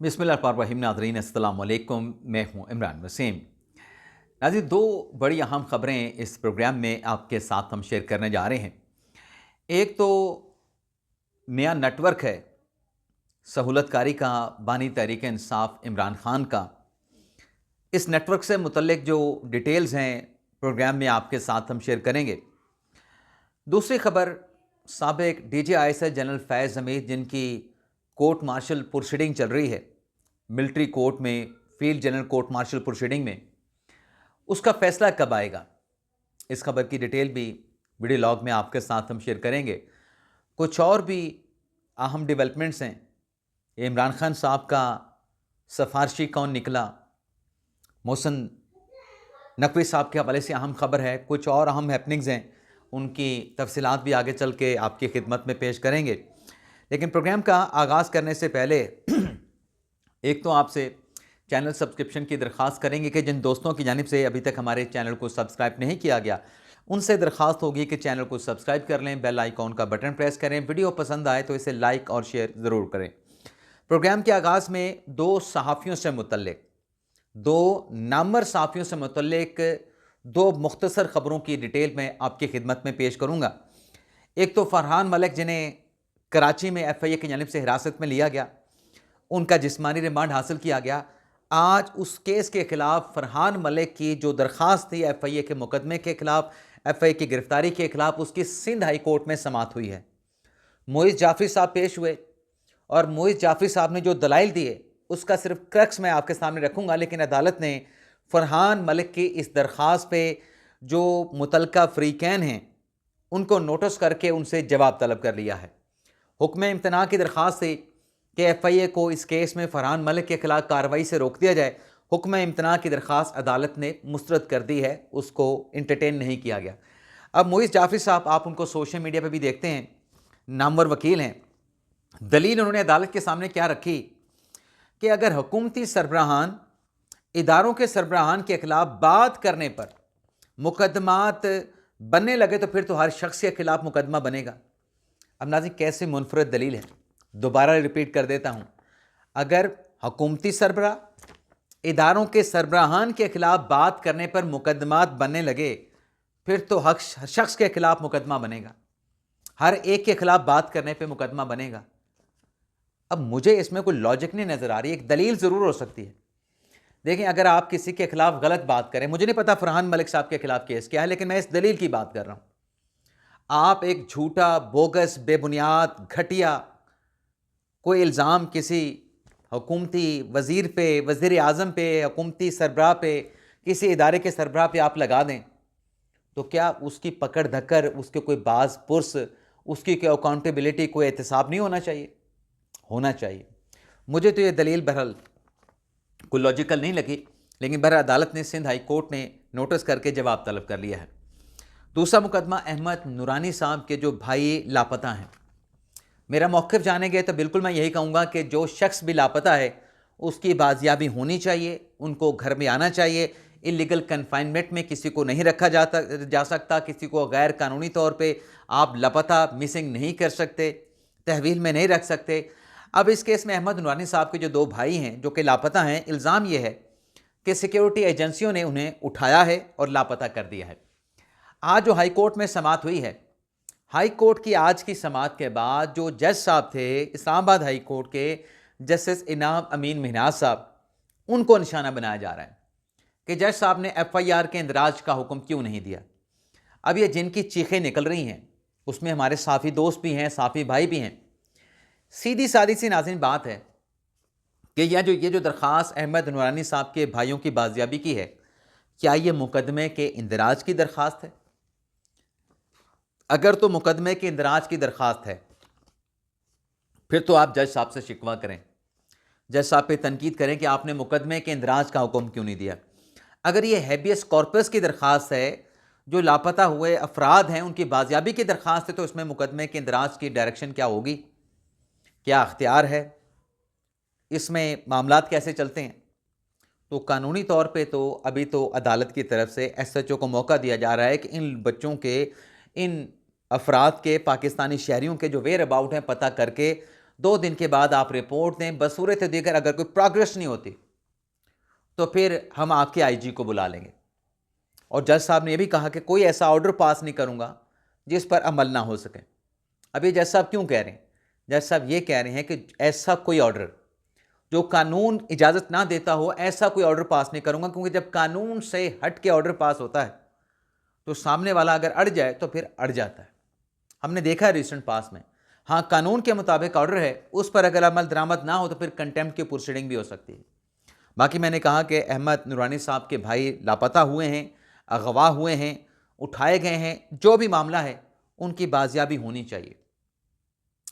बिस्मिल्लाहिर्रहमानिर्रहीम। नाज़रीन अस्सलाम वालेकुम, मैं हूं इमरान वसीम। नाज़रीन, दो बड़ी अहम ख़बरें इस प्रोग्राम में आपके साथ हम शेयर करने जा रहे हैं। एक तो नया नेटवर्क है सहूलतकारी का, बानी तहरीक इंसाफ इमरान खान का। इस नेटवर्क से मुतल्लिक जो डिटेल्स हैं प्रोग्राम में आपके साथ हम शेयर करेंगे। दूसरी खबर, साबिक DGISS जनरल फैज़ हमीद, जिनकी कोर्ट मार्शल प्रोसीडिंग चल रही है मिलिट्री कोर्ट में, field general court martial proceeding में, उसका फैसला कब आएगा, इस खबर की डिटेल भी वीडियो लॉग में आपके साथ हम शेयर करेंगे। कुछ और भी अहम डेवलपमेंट्स हैं। इमरान खान साहब का सफारशी कौन निकला, मोहसिन नकवी साहब के हवाले से अहम खबर है। कुछ और अहम हैपनिंग्स हैं, उनकी तफसीलात भी आगे चल के आपकी खिदमत में पेश करेंगे। लेकिन प्रोग्राम का आगाज़ करने से पहले एक तो आपसे चैनल सब्सक्रिप्शन की दरख्वास्त करेंगे कि जिन दोस्तों की जानिब से अभी तक हमारे चैनल को सब्सक्राइब नहीं किया गया, उनसे दरख्वास्त होगी कि चैनल को सब्सक्राइब कर लें, बेल आइकॉन का बटन प्रेस करें। वीडियो पसंद आए तो इसे लाइक और शेयर ज़रूर करें। प्रोग्राम के आगाज़ में दो सहाफ़ियों से मुतल्लिक, दो नामवर सहाफ़ियों से मुतल्लिक दो मुख्तसर ख़बरों की डिटेल मैं आपकी खिदमत में पेश करूँगा। एक तो फ़रहान मलिक, जिन्हें कराची में FIA की जानिब से हिरासत में लिया गया, उनका जिस्मानी रिमांड हासिल किया गया। आज उस केस के ख़िलाफ़ फ़रहान मलिक की जो दरख्वास्त थी FIA के मुकदमे के ख़िलाफ़, FIA की गिरफ़्तारी के ख़िलाफ़, उसकी सिंध हाई कोर्ट में समाअत हुई है। मोइज़ जाफ़री साहब पेश हुए और मोइज़ जाफ़री साहब ने जो दलाइल दिए उसका सिर्फ क्रक्स मैं आपके सामने रखूँगा। लेकिन अदालत ने फ़रहान मलिक की इस दरख्वास्त पे जो मुतलका फ़रीक़ैन हैं उनको नोटिस करके उनसे जवाब तलब कर लिया है। हुक्म इम्तना की दरख्वास्त थी कि FIA को इस केस में फ़रहान मलिक के ख़िलाफ़ कार्रवाई से रोक दिया जाए। हुक्म इम्तना की दरख्वास्त अदालत ने मुस्तरद कर दी है, उसको इंटरटेन नहीं किया गया। अब मोइज़ जाफ़री साहब, आप उनको सोशल मीडिया पर भी देखते हैं, नामवर वकील हैं। दलील उन्होंने अदालत के सामने क्या रखी कि अगर हुकूमती सरबराहान इदारों के सरबराहान के ख़िलाफ़ बात करने पर मुकदमात बनने लगे तो फिर तो हर शख्स के ख़िलाफ़ मुकदमा बनेगा। अब नाज़रीन, कैसे मुनफरद दलील है, दोबारा रिपीट कर देता हूँ। अगर हुकूमती सरबराह इदारों के सरबराहान के ख़िलाफ़ बात करने पर मुकदमात बनने लगे फिर तो हर शख्स के ख़िलाफ़ मुकदमा बनेगा, हर एक के ख़िलाफ़ बात करने पर मुकदमा बनेगा। अब मुझे इसमें कोई लॉजिक नहीं नज़र आ रही। एक दलील ज़रूर हो सकती है। देखें, अगर आप किसी के ख़िलाफ़ गलत बात करें, मुझे नहीं पता फ़रहान मलिक साहब के ख़िलाफ़ केस क्या है, लेकिन मैं इस दलील की बात कर रहा हूँ। आप एक झूठा, बोगस, बेबुनियाद, घटिया कोई इल्ज़ाम किसी हुकूमती वज़ीर पे, वज़ीर आज़म पे, हुकूमती सरबराह पे, किसी इदारे के सरबराह पे आप लगा दें तो क्या उसकी पकड़ धक्कर, उसके कोई बाज़ पुरस, उसकी कोई अकाउंटेबिलिटी, कोई एहतसाब नहीं होना चाहिए? होना चाहिए। मुझे तो ये दलील बहरहाल कोई लॉजिकल नहीं लगी, लेकिन बहरहाल अदालत ने, सिंध हाई कोर्ट ने नोटिस करके जवाब तलब कर लिया है। दूसरा मुकदमा, अहमद नूरानी साहब के जो भाई लापता हैं। मेरा मौक़िफ़ जानेंगे तो बिल्कुल मैं यही कहूँगा कि जो शख्स भी लापता है उसकी बाजियाबी होनी चाहिए, उनको घर में आना चाहिए। इल्लीगल कन्फाइनमेंट में किसी को नहीं रखा जा सकता, किसी को गैर कानूनी तौर पे आप लापता, मिसिंग नहीं कर सकते, तहवील में नहीं रख सकते। अब इस केस में अहमद नूरानी साहब के जो दो भाई हैं जो कि लापता हैं, इल्ज़ाम ये है कि सिक्योरिटी एजेंसियों ने उन्हें उठाया है और लापता कर दिया है। आज जो हाई कोर्ट में समाअत हुई है, हाई कोर्ट की आज की समाअत के बाद जो जज साहब थे इस्लामाबाद हाई कोर्ट के, जस्टिस इनाम अमीन मिन्हाज साहब, उनको निशाना बनाया जा रहा है कि जज साहब ने FIR के इंदराज का हुक्म क्यों नहीं दिया। अब ये जिनकी चीखें निकल रही हैं उसमें हमारे साफ़ी दोस्त भी हैं, साफ़ी भाई भी हैं। सीधी सादी सी नाज़रीन बात है कि ये जो दरख्वास्त अहमद नूरानी साहब के भाइयों की बाजियाबी की है, क्या ये मुकदमे के इंदराज की दरख्वास्त है? अगर तो मुकदमे के इंदराज की दरख्वास्त है फिर तो आप जज साहब से शिकवा करें, जज साहब पे तनकीद करें कि आपने मुकदमे के इंदराज का हुक्म क्यों नहीं दिया। अगर ये हैबियस कॉर्पस की दरख्वास्त है, जो लापता हुए अफराद हैं उनकी बाजियाबी की दरख्वास्त है, तो इसमें मुकदमे के इंदराज की डायरेक्शन क्या होगी, क्या अख्तियार है, इसमें मामलात कैसे चलते हैं? तो कानूनी तौर पे तो अभी तो अदालत की तरफ से SHO को मौका दिया जा रहा है कि इन बच्चों के, इन अफराद के, पाकिस्तानी शहरियों के जो वेयर अबाउट हैं पता करके 2 दिन के बाद आप रिपोर्ट दें, बसूरत दीगर अगर कोई प्रोग्रेस नहीं होती तो फिर हम आपके आईजी को बुला लेंगे। और जज साहब ने यह भी कहा कि कोई ऐसा ऑर्डर पास नहीं करूंगा जिस पर अमल ना हो सके। अब ये जज साहब क्यों कह रहे हैं? जज साहब ये कह रहे हैं कि ऐसा कोई ऑर्डर जो कानून इजाज़त ना देता हो, ऐसा कोई ऑर्डर पास नहीं करूंगा, क्योंकि जब कानून से हट के ऑर्डर पास होता है तो सामने वाला अगर अड़ जाए तो फिर अड़ जाता है। हमने देखा है रिसेंट पास में। हाँ, कानून के मुताबिक ऑर्डर है, उस पर अगर अमल दरामद ना हो तो फिर कंटेम्प्ट की प्रोसीडिंग भी हो सकती है। बाकी मैंने कहा कि अहमद नूरानी साहब के भाई लापता हुए हैं, अगवा हुए हैं, उठाए गए हैं, जो भी मामला है उनकी बाजियाबी होनी चाहिए।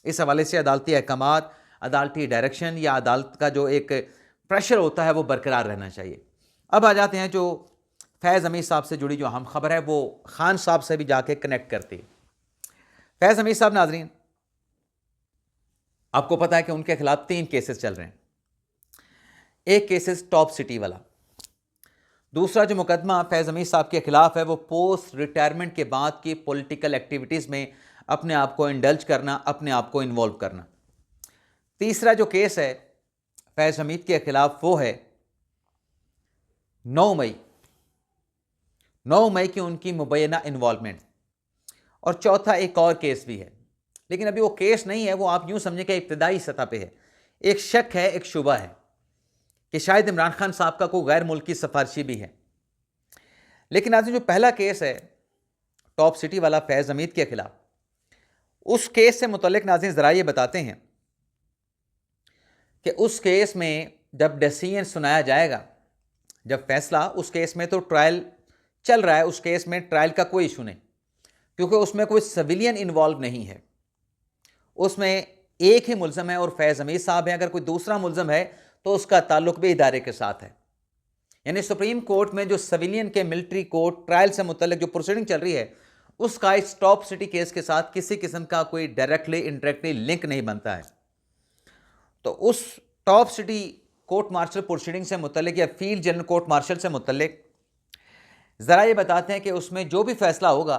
इस हवाले से अदालती अहकामात, अदालती डायरेक्शन या अदालत का जो एक प्रेशर होता है वो बरकरार रहना चाहिए। अब आ जाते हैं जो फैज़ हमीद साहब से जुड़ी जो अहम खबर है, वो खान साहब से भी जाके कनेक्ट करती है। फैज़ हमीद साहब, नाजरीन, आपको पता है कि उनके खिलाफ 3 केसेस चल रहे हैं। एक केसेस टॉप सिटी वाला, दूसरा जो मुकदमा फैज़ हमीद साहब के खिलाफ है वो पोस्ट रिटायरमेंट के बाद की पॉलिटिकल एक्टिविटीज़ में अपने आप को इंडल्ज करना, अपने आप को इन्वॉल्व करना। तीसरा जो केस है फैज़ हमीद के खिलाफ वो है 9 मई की उनकी मुबैना इन्वॉल्वमेंट। और चौथा एक और केस भी है, लेकिन अभी वो केस नहीं है, वो आप यूं समझें कि इब्तदाई सतह पे है। एक शक है, एक शुबा है कि शायद इमरान खान साहब का कोई गैर मुल्की सिफारशी भी है। लेकिन आज जो पहला केस है टॉप सिटी वाला फैज़ हमीद के खिलाफ, उस केस से मुतल्लिक नाज़रीन ज़रा ये बताते हैं कि उस केस में जब डिसीजन सुनाया जाएगा, जब फैसला, उस केस में तो ट्रायल चल रहा है, उस केस में ट्रायल का कोई इशू नहीं, क्योंकि उसमें कोई सिविलियन इन्वॉल्व नहीं है। उसमें एक ही मुल्ज़म है और फैज़ हमीद साहब हैं। अगर कोई दूसरा मुल्ज़म है तो उसका ताल्लुक भी इदारे के साथ है। यानी सुप्रीम कोर्ट में जो सिविलियन के मिलिट्री कोर्ट ट्रायल से मुतल्लिक जो प्रोसीडिंग चल रही है, उसका इस टॉप सिटी केस के साथ किसी किस्म का कोई डायरेक्टली इनडायरेक्टली लिंक नहीं बनता है। तो उस top city court martial proceeding से मुतल्लिक या फील्ड जनरल कोर्ट मार्शल से मुतल्लिक ज़रा ये बताते हैं कि उसमें जो भी फैसला होगा,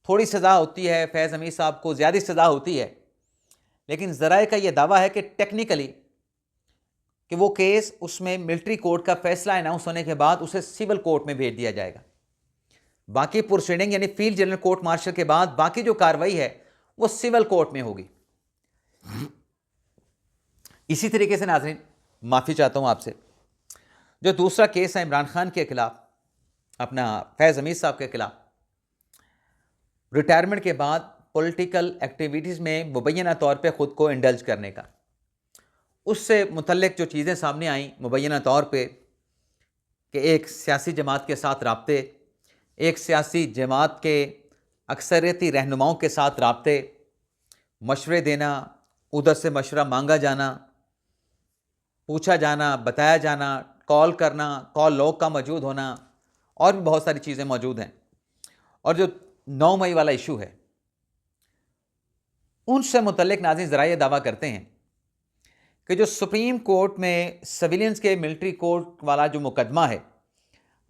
थोड़ी सज़ा होती है, फैज़ हमीद साहब को ज़्यादा सज़ा होती है, लेकिन ज़राए का ये दावा है कि टेक्निकली कि वो केस उसमें मिलिट्री कोर्ट का फैसला अनाउंस होने के बाद उसे सिविल कोर्ट में भेज दिया जाएगा। बाकी प्रोसीडिंग यानी फील्ड जनरल कोर्ट मार्शल के बाद बाकी जो कार्रवाई है वो सिविल कोर्ट में होगी। इसी तरीके से नाज़रीन, माफ़ी चाहता हूँ आपसे, जो दूसरा केस है इमरान खान के खिलाफ, अपना फैज़ हमीद साहब के खिलाफ, रिटायरमेंट के बाद पॉलिटिकल एक्टिविटीज़ में मुबैना तौर पे ख़ुद को इंडल्ज करने का, उससे मुतल्लिक जो चीज़ें सामने आईं मुबैना तौर पे कि एक सियासी जमात के साथ राब्ते, एक सियासी जमात के अक्सरियती रहनुमाओं के साथ राब्ते, मशवरे देना, उधर से मशवरा मांगा जाना, पूछा जाना, बताया जाना, कॉल करना, कॉल लॉग का मौजूद होना, और भी बहुत सारी चीज़ें मौजूद हैं। और जो 9 मई वाला इशू है, उनसे मुतल्लिक नाज़रीन ज़रा ये दावा करते हैं कि जो सुप्रीम कोर्ट में सिविलियंस के मिलिट्री कोर्ट वाला जो मुकदमा है,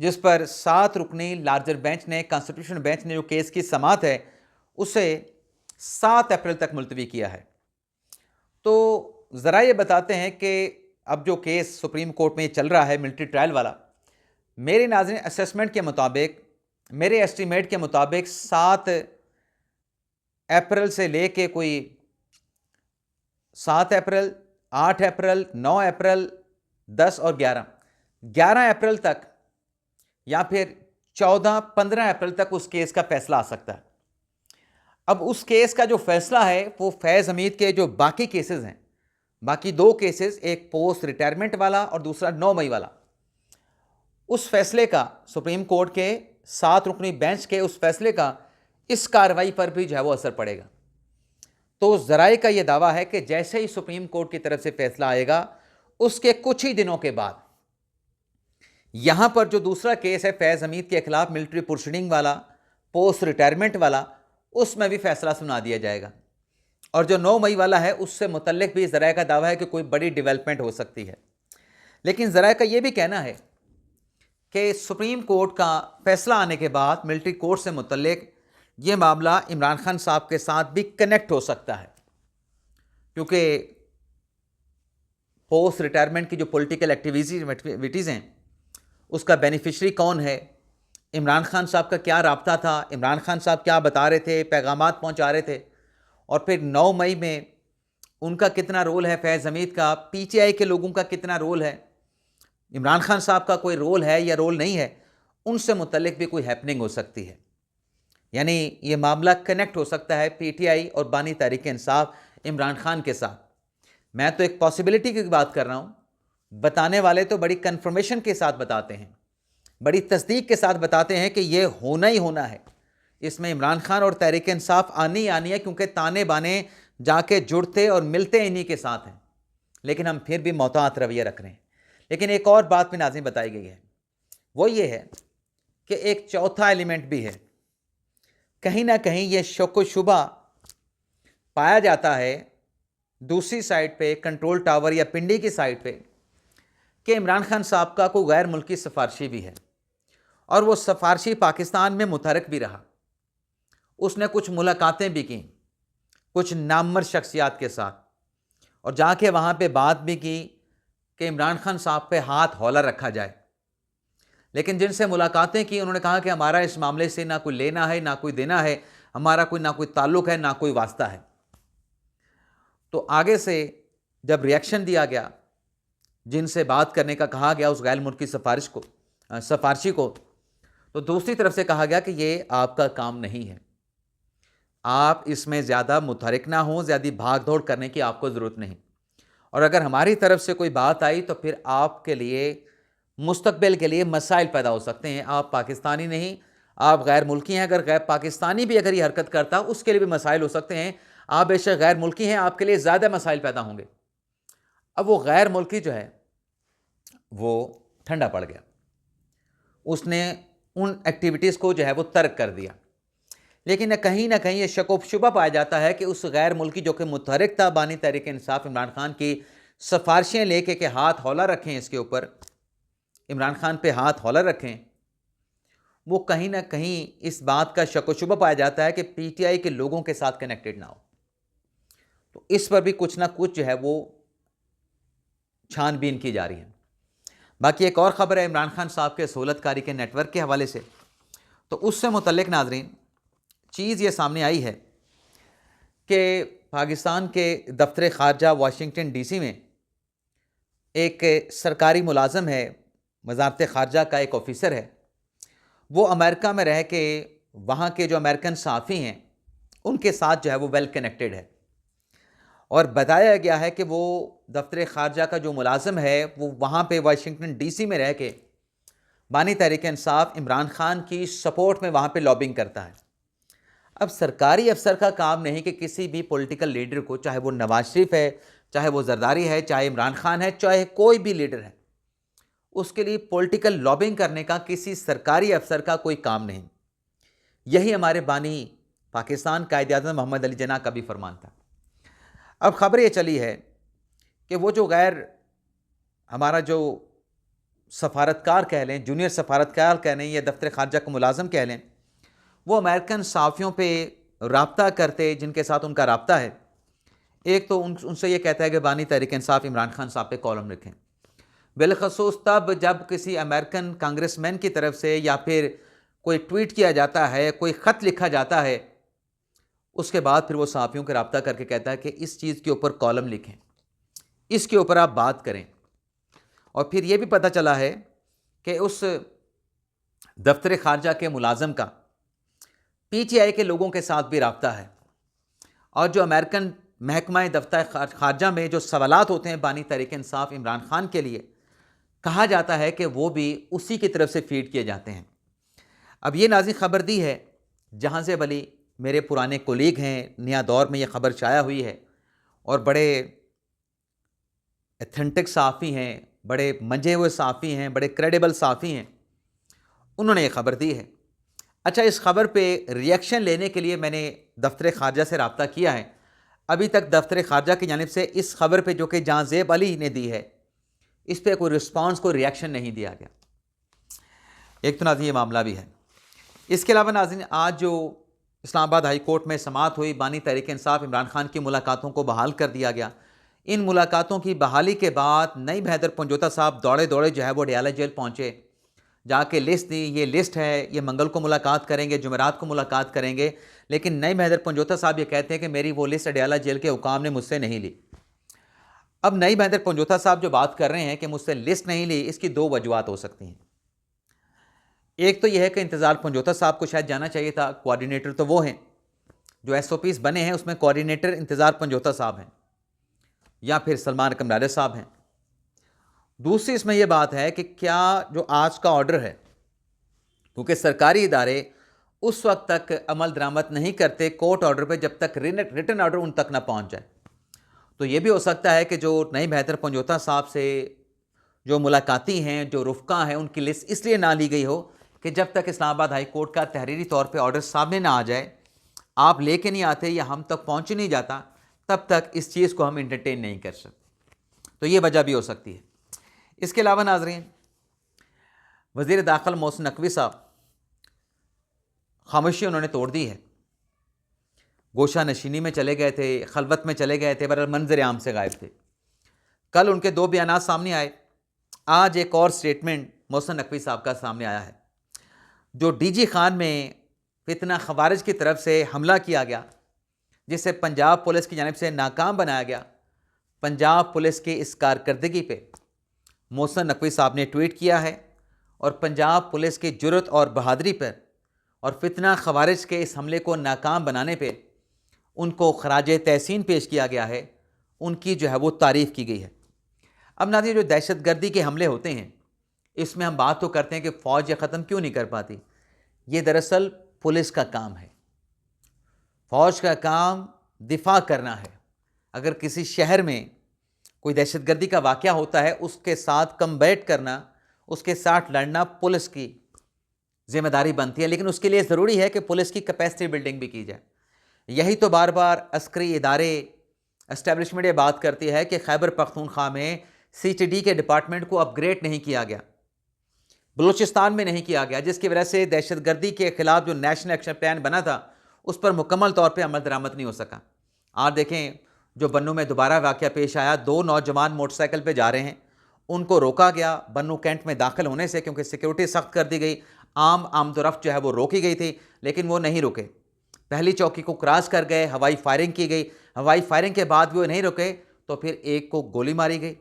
जिस पर 7 रुकनी लार्जर बेंच ने, कॉन्स्टिट्यूशन बेंच ने जो केस की समाअत है उसे 7 अप्रैल तक मुलतवी किया है। तो ज़रा ये बताते हैं कि अब जो केस सुप्रीम कोर्ट में चल रहा है मिलिट्री ट्रायल वाला, मेरे नाज़रीन असेसमेंट के मुताबिक, मेरे एस्टीमेट के मुताबिक 7 अप्रैल से लेके कोई 7 अप्रैल, 8 अप्रैल, 9 अप्रैल, 10 और 11 अप्रैल तक या फिर 14-15 अप्रैल तक उस केस का फैसला आ सकता है। अब उस केस का जो फैसला है वो फैज़ हमीद के जो बाकी केसेस हैं, बाकी 2 केसेस, एक पोस्ट रिटायरमेंट वाला और दूसरा 9 मई वाला, उस फैसले का, सुप्रीम कोर्ट के 7 रुकनी बेंच के उस फैसले का इस कार्रवाई पर भी जो है वो असर पड़ेगा। तो ज़राए का ये दावा है कि जैसे ही सुप्रीम कोर्ट की तरफ से फैसला आएगा, उसके कुछ ही दिनों के बाद यहां पर जो दूसरा केस है फैज़ हमीद के खिलाफ मिलिट्री प्रोसीडिंग वाला, पोस्ट रिटायरमेंट वाला, उसमें भी फैसला सुना दिया जाएगा। और जो 9 मई वाला है उससे मुतल्लिक भी ज़राए का दावा है कि कोई बड़ी डेवलपमेंट हो सकती है। लेकिन ज़राए का ये भी कहना है कि सुप्रीम कोर्ट का फैसला आने के बाद मिलिट्री कोर्ट से मुतल्लिक ये मामला इमरान खान साहब के साथ भी कनेक्ट हो सकता है। क्योंकि पोस्ट रिटायरमेंट की जो पॉलिटिकल एक्टिविटीज़ हैं उसका बेनिफिशरी कौन है, इमरान खान साहब का क्या राब्ता था, इमरान खान साहब क्या बता रहे थे, पैगामात पहुंचा रहे थे, और फिर 9 मई में उनका कितना रोल है, फैज़ हमीद का, पीटीआई के लोगों का कितना रोल है, इमरान खान साहब का कोई रोल है या रोल नहीं है, उनसे मुतल्लिक भी कोई हैपनिंग हो सकती है। यानी ये मामला कनेक्ट हो सकता है पीटीआई और बानी तहरीक इंसाफ इमरान खान के साथ। मैं तो एक पॉसिबिलिटी की बात कर रहा हूँ, बताने वाले तो बड़ी कन्फर्मेशन के साथ बताते हैं, बड़ी तस्दीक के साथ बताते हैं कि ये होना ही होना है, इसमें इमरान खान और तहरीक इंसाफ आनी ही आनी है, क्योंकि ताने बाने जाके जुड़ते और मिलते इन्हीं के साथ हैं। लेकिन हम फिर भी मोहतात रवैया रख रहे हैं। लेकिन एक और बात भी नाज़रीन बताई गई है, वो ये है कि एक चौथा एलिमेंट भी है। कहीं ना कहीं ये शक व शुबा पाया जाता है दूसरी साइड पे, कंट्रोल टावर या पिंडी की साइड पे, कि इमरान खान साहब का कोई गैर मुल्की सिफारशी भी है, और वो सिफारशी पाकिस्तान में मुतहरक भी रहा। उसने कुछ मुलाकातें भी की कुछ नामवर शख्सियात के साथ, और जाके वहाँ पे बात भी की कि इमरान खान साहब पे हाथ हौला रखा जाए। लेकिन जिनसे मुलाकातें की उन्होंने कहा कि हमारा इस मामले से ना कोई लेना है ना कोई देना है, हमारा ना कोई ताल्लुक़ है ना कोई वास्ता है। तो आगे से जब रिएक्शन दिया गया, जिनसे बात करने का कहा गया उस गैर मुल्की सिफारशी को, तो दूसरी तरफ से कहा गया कि ये आपका काम नहीं है, आप इसमें ज़्यादा मुतहरिक ना हों, ज़्यादा भाग दौड़ करने की आपको ज़रूरत नहीं, और अगर हमारी तरफ से कोई बात आई तो फिर आपके लिए मुस्तकबिल के लिए मसाइल पैदा हो सकते हैं। आप पाकिस्तानी नहीं, आप गैर मुल्की हैं, अगर गैर पाकिस्तानी भी अगर ये हरकत करता उसके लिए भी मसाइल हो सकते हैं। आप बेशक गैर मुल्की हैं, आपके लिए ज़्यादा मसाइल पैदा होंगे। अब वो गैर मुल्की जो है वो ठंडा पड़ गया, उसने उन एक्टिविटीज़ को जो है वो तर्क कर दिया। लेकिन ना कहीं ये शक व शुबा पाया जाता है कि उस गैर मुल्की जो कि मुतहरिक था बानी तहरीक इंसाफ इमरान खान की सिफारशें लेके कि हाथ हौला रखें, इसके ऊपर इमरान खान पे हाथ हौला रखें, वो कहीं ना कहीं इस बात का शक व शुबा पाया जाता है कि पीटीआई के लोगों के साथ कनेक्टेड ना हो। तो इस पर भी कुछ ना कुछ जो है वो छानबीन की जा रही है। बाकी एक और ख़बर है इमरान खान साहब के सहूलतकारी के नेटवर्क के हवाले से, तो उससे मुतल्लिक नाजरीन चीज़ ये सामने आई है कि पाकिस्तान के दफ्तर ख़ारजा वाशिंगटन डीसी में एक सरकारी मुलाजम है, वज़ारत ख़ारजा का एक ऑफ़िसर है, वो अमेरिका में रह के वहाँ के जो अमेरिकन सहाफ़ी हैं उनके साथ जो है वो वेल कनेक्टेड है, और बताया गया है कि वो दफ्तर ख़ारजा का जो मुलाजम है वो वहाँ पे वाशिंगटन डीसी में रह के बानी तहरीक इंसाफ इमरान खान की सपोर्ट में वहाँ पे लॉबिंग करता है। अब सरकारी अफसर का काम नहीं कि किसी भी पॉलिटिकल लीडर को, चाहे वो नवाज शरीफ है, चाहे वो जरदारी है, चाहे इमरान खान है, चाहे कोई भी लीडर है, उसके लिए पॉलिटिकल लॉबिंग करने का किसी सरकारी अफसर का कोई काम नहीं। यही हमारे बानी पाकिस्तान कायद-ए-आज़म मोहम्मद अली जिन्ना का भी फरमान था। अब खबर ये चली है कि वो जो हमारा जो सफारतकार कह लें, जूनियर सफारतकार कह लें या दफ्तर ख़ारजा का मुलाजम कह लें, वो अमेरिकन सहाफ़ियों पे राब्ता करते, जिनके साथ उनका राब्ता है, एक तो उनसे ये कहता है कि बानी तहरीक इंसाफ इमरान खान साहब पे कॉलम लिखें, बिलखसूस तब जब किसी अमेरिकन कांग्रेसमैन की तरफ से या फिर कोई ट्वीट किया जाता है, कोई ख़त लिखा जाता है, उसके बाद फिर वो सहाफ़ियों के राब्ता करके कहता है कि इस चीज़ के ऊपर कॉलम लिखें, इसके ऊपर आप बात करें। और फिर ये भी पता चला है कि उस दफ्तर ख़ारजा के मुलाजम का पीटीआई के लोगों के साथ भी राब्ता है, और जो अमेरिकन महकमा दफ्तर ख़ारजा में जो सवालात होते हैं बानी तहरीक इंसाफ इमरान खान के लिए, कहा जाता है कि वो भी उसी की तरफ से फीड किए जाते हैं। अब ये नाज़रीन ख़बर दी है जहांज़ेब अली, मेरे पुराने कोलीग हैं, नया दौर में ये ख़बर शाया हुई है, और बड़े एथेंटिक सहाफ़ी हैं, बड़े मंजे हुए सहाफ़ी हैं, बड़े क्रेडिबल सहाफ़ी हैं, उन्होंने ये ख़बर दी है। अच्छा, इस खबर पे रिएक्शन लेने के लिए मैंने दफ्तर ख़ारजा से रब्ता किया है, अभी तक दफ्तर ख़ारजा की जानिब से इस खबर पे जो कि जहांज़ेब अली ने दी है, इस पर कोई रिस्पांस, कोई रिएक्शन नहीं दिया गया। एक तो नाज़रीन ये मामला भी है। इसके अलावा नाज़रीन आज जो इस्लामाबाद हाई कोर्ट में समाअत हुई, बानी तहरीक इंसाफ इमरान खान की मुलाकातों को बहाल कर दिया गया। इन मुलाकातों की बहाली के बाद नईम हैदर पंजोता साहब दौड़े दौड़े जो है वो अडयाला जेल पहुँचे, जाके लिस्ट दी, ये लिस्ट है, ये मंगल को मुलाकात करेंगे, जुमेरात को मुलाकात करेंगे। लेकिन नईम हैदर पंजोता साहब ये कहते हैं कि मेरी वो लिस्ट अडयाला जेल के हुकाम ने मुझसे नहीं ली। अब नईम हैदर पंजोता साहब जो बात कर रहे हैं कि मुझसे लिस्ट नहीं ली, इसकी दो वजूहत हो सकती हैं। एक तो यह है कि इंतज़ार पंजोता साहब को शायद जाना चाहिए था, कोऑर्डिनेटर तो वो हैं, जो SOPs बने हैं उसमें कोऑर्डिनेटर इंतज़ार पंजोता साहब हैं या फिर सलमान कमराले साहब हैं। दूसरी इसमें यह बात है कि क्या जो आज का ऑर्डर है, क्योंकि सरकारी इदारे उस वक्त तक अमल दरामद नहीं करते कोर्ट ऑर्डर पे जब तक रिटन ऑर्डर उन तक ना पहुंच जाए, तो ये भी हो सकता है कि जो नईम हैदर पंजोता साहब से जो मुलाकाती हैं, जो रुफ़का हैं, उनकी लिस्ट इसलिए ना ली गई हो कि जब तक इस्लामाबाद हाई कोर्ट का तहरीरी तौर पे ऑर्डर सामने ना आ जाए, आप लेके नहीं आते या हम तक पहुंच नहीं जाता, तब तक इस चीज़ को हम इंटरटेन नहीं कर सकते। तो ये वजह भी हो सकती है। इसके अलावा नाज़रीन, वज़ीर दाखिल मोहसिन नकवी साहब खामोशी उन्होंने तोड़ दी है। गोशा नशीनी में चले गए थे, खलवत में चले गए थे, बहरहाल मंजर आम से गायब थे। कल उनके दो बयानात सामने आए, आज एक और स्टेटमेंट मोहसिन नकवी साहब का सामने आया है। जो DG खान में फितना खवारिज की तरफ से हमला किया गया, जिसे पंजाब पुलिस की जानिब से नाकाम बनाया गया, पंजाब पुलिस की इस कारकर्दगी पे मोहसिन नकवी साहब ने ट्वीट किया है और पंजाब पुलिस की जुर्रत और बहादुरी पर और फितना खवारिज के इस हमले को नाकाम बनाने पे उनको खराज तहसीन पेश किया गया है, उनकी जो है वो तारीफ़ की गई है। अब नाज़रीन, जो दहशतगर्दी के हमले होते हैं, इसमें हम बात तो करते हैं कि फ़ौज ये ख़त्म क्यों नहीं कर पाती। ये दरअसल पुलिस का काम है, फ़ौज का काम दिफा करना है। अगर किसी शहर में कोई दहशतगर्दी का वाक़या होता है, उसके साथ कम्बैट करना, उसके साथ लड़ना पुलिस की ज़िम्मेदारी बनती है। लेकिन उसके लिए ज़रूरी है कि पुलिस की कैपेसिटी बिल्डिंग भी की जाए। यही तो बार बार अस्करी इदारे एस्टेब्लिशमेंट ये बात करती है कि खैबर पख्तूनख्वा में CTD के डिपार्टमेंट को अपग्रेड नहीं किया गया, बलूचिस्तान में नहीं किया गया, जिसकी वजह से दहशतगर्दी के ख़िलाफ़ जो नेशनल एक्शन प्लान बना था उस पर मुकम्मल तौर पर अमल दरामद नहीं हो सका। आज देखें, जो बन्नू में दोबारा वाक़या पेश आया, दो नौजवान मोटरसाइकिल पर जा रहे हैं, उनको रोका गया बन्नू कैंट में दाखिल होने से, क्योंकि सिक्योरिटी सख्त कर दी गई। आमदोरफ्त जो है वो रोकी गई थी, लेकिन वो नहीं रुके, पहली चौकी को क्रॉस कर गए, हवाई फायरिंग की गई। हवाई फायरिंग के बाद भी वो नहीं रुके तो फिर एक को गोली मारी गई,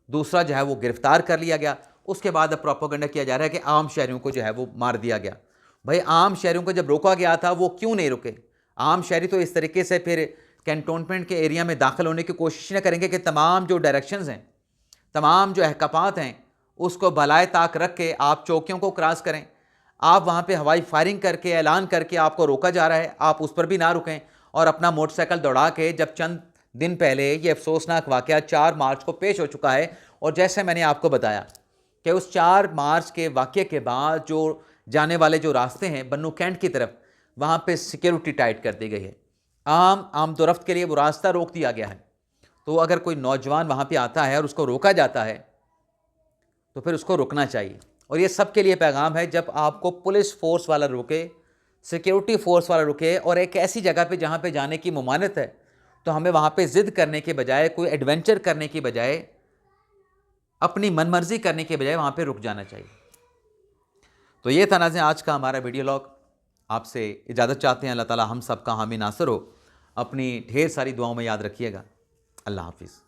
दूसरा जो है वो गिरफ्तार कर लिया गया। उसके बाद अब प्रोपेगेंडा किया जा रहा है कि आम शहरियों को जो है वो मार दिया गया। भाई, आम शहरियों को जब रोका गया था वो क्यों नहीं रुके? आम शहरी तो इस तरीके से फिर कैंटोनमेंट के एरिया में दाखिल होने की कोशिश न करेंगे कि तमाम जो डायरेक्शंस हैं, तमाम जो अहकामात हैं, उसको भलाए ताक रख के आप चौकियों को क्रॉस करें। आप वहाँ पे हवाई फायरिंग करके ऐलान करके आपको रोका जा रहा है, आप उस पर भी ना रुकें और अपना मोटरसाइकिल दौड़ा के, जब चंद दिन पहले ये अफसोसनाक वाक़या 4 मार्च को पेश हो चुका है। और जैसे मैंने आपको बताया कि उस 4 मार्च के वाक़ये के बाद जो जाने वाले जो रास्ते हैं बन्नू कैंट की तरफ, वहाँ पे सिक्योरिटी टाइट कर दी गई है। आमदोरफ्त के लिए वो रास्ता रोक दिया गया है। तो अगर कोई नौजवान वहाँ पे आता है और उसको रोका जाता है तो फिर उसको रुकना चाहिए। और ये सबके लिए पैगाम है, जब आपको पुलिस फोर्स वाला रुके, सिक्योरिटी फोर्स वाला रुके और एक ऐसी जगह पे जहाँ पे जाने की मुमानत है, तो हमें वहाँ पे ज़िद करने के बजाय, कोई एडवेंचर करने की बजाय, अपनी मनमर्जी करने के बजाय वहाँ पे रुक जाना चाहिए। तो ये था नाज़रीन आज का हमारा वीडियो लॉग। आपसे इजाज़त चाहते हैं। अल्लाह ताला हम सब का हामी नासर हो। अपनी ढेर सारी दुआओं में याद रखिएगा। अल्लाह हाफिज़।